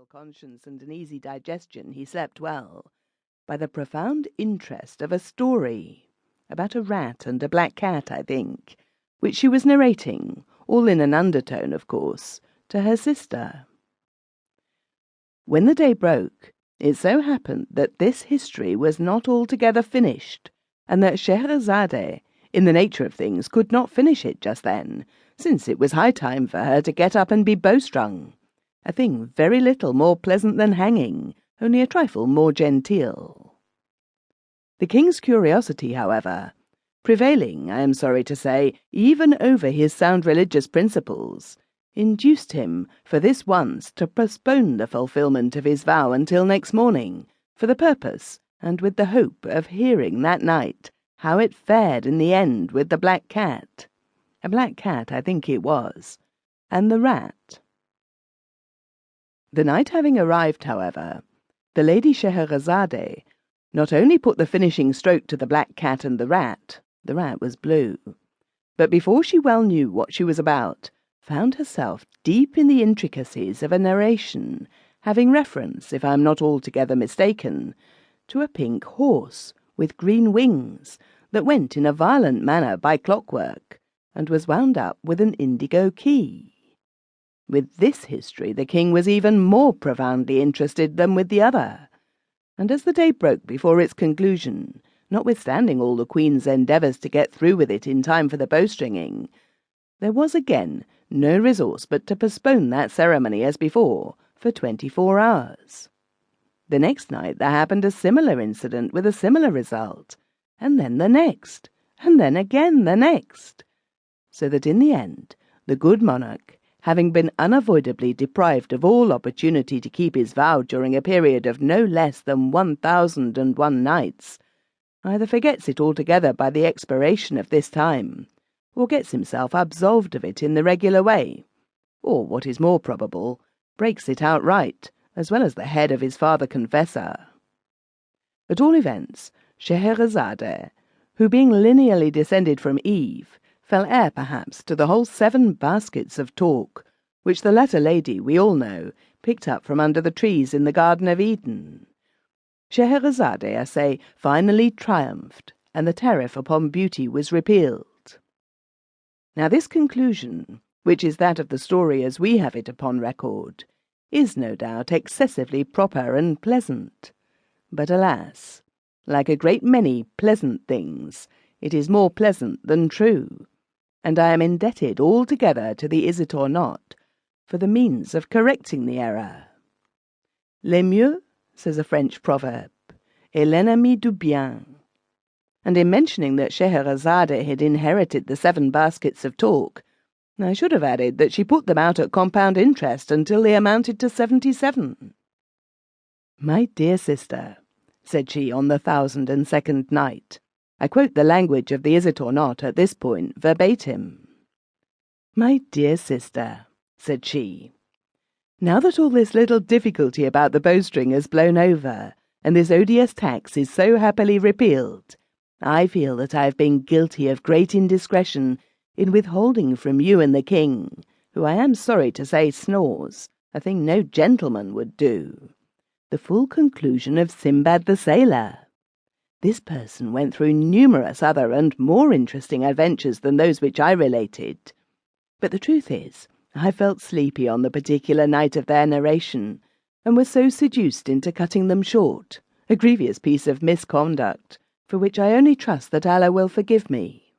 tranquil conscience and an easy digestion, he slept well, by the profound interest of a story about a rat and a black cat, I think, which she was narrating, all in an undertone, of course, to her sister. When the day broke, it so happened that this history was not altogether finished, and that Scheherazade, in the nature of things, could not finish it just then, since it was high time for her to get up and be bowstrung, a thing very little more pleasant than hanging, only a trifle more genteel. The king's curiosity, however, prevailing, I am sorry to say, even over his sound religious principles, induced him for this once to postpone the fulfilment of his vow until next morning, for the purpose, and with the hope of hearing that night how it fared in the end with the black cat. A black cat, I think it was, and the rat. The night having arrived, however, the Lady Scheherazade not only put the finishing stroke to the black cat and the rat was blue, but before she well knew what she was about, found herself deep in the intricacies of a narration, having reference, if I am not altogether mistaken, to a pink horse with green wings that went in a violent manner by clockwork, and was wound up with an indigo key. With this history the king was even more profoundly interested than with the other, and as the day broke before its conclusion, notwithstanding all the queen's endeavours to get through with it in time for the bowstringing, there was again no resource but to postpone that ceremony as before for 24 hours. The next night there happened a similar incident with a similar result, and then the next, and then again the next, so that in the end the good monarch, having been unavoidably deprived of all opportunity to keep his vow during a period of no less than 1001 nights, either forgets it altogether by the expiration of this time, or gets himself absolved of it in the regular way, or, what is more probable, breaks it outright, as well as the head of his father confessor. At all events, Scheherazade, who being lineally descended from Eve, fell heir perhaps to the whole 7 baskets of talk, which the latter lady, we all know, picked up from under the trees in the Garden of Eden. Scheherazade, I say, finally triumphed, and the tariff upon beauty was repealed. Now this conclusion, which is that of the story as we have it upon record, is no doubt excessively proper and pleasant. But alas, like a great many pleasant things, it is more pleasant than true, and I am indebted altogether to the Is It or Not for the means of correcting the error. Le mieux, says a French proverb, est l'ennemi du bien. And in mentioning that Scheherazade had inherited the 7 baskets of talk, I should have added that she put them out at compound interest until they amounted to 77. My dear sister, said she on the 1002nd night, I quote the language of the Is It or Not at this point verbatim. My dear sister, said she, now that all this little difficulty about the bowstring has blown over, and this odious tax is so happily repealed, I feel that I have been guilty of great indiscretion in withholding from you and the king, who I am sorry to say snores, a thing no gentleman would do, the full conclusion of Sinbad the Sailor. This person went through numerous other and more interesting adventures than those which I related, but the truth is, I felt sleepy on the particular night of their narration, and was so seduced into cutting them short, a grievous piece of misconduct, for which I only trust that Allah will forgive me.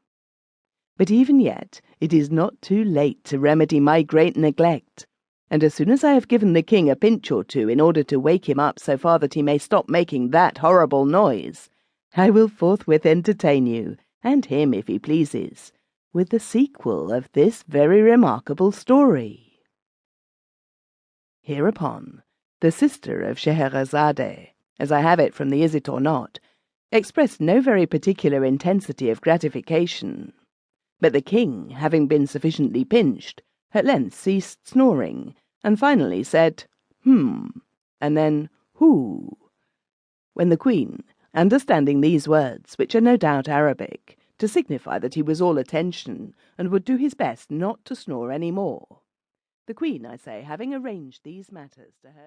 But even yet it is not too late to remedy my great neglect, and as soon as I have given the king a pinch or two in order to wake him up so far that he may stop making that horrible noise, I will forthwith entertain you, and him if he pleases, with the sequel of this very remarkable story. Hereupon, the sister of Scheherazade, as I have it from the Is It or Not, expressed no very particular intensity of gratification, but the king, having been sufficiently pinched, at length ceased snoring, and finally said, and then, hoo, when the queen, understanding these words, which are no doubt Arabic, to signify that he was all attention, and would do his best not to snore any more, the queen, I say, having arranged these matters to her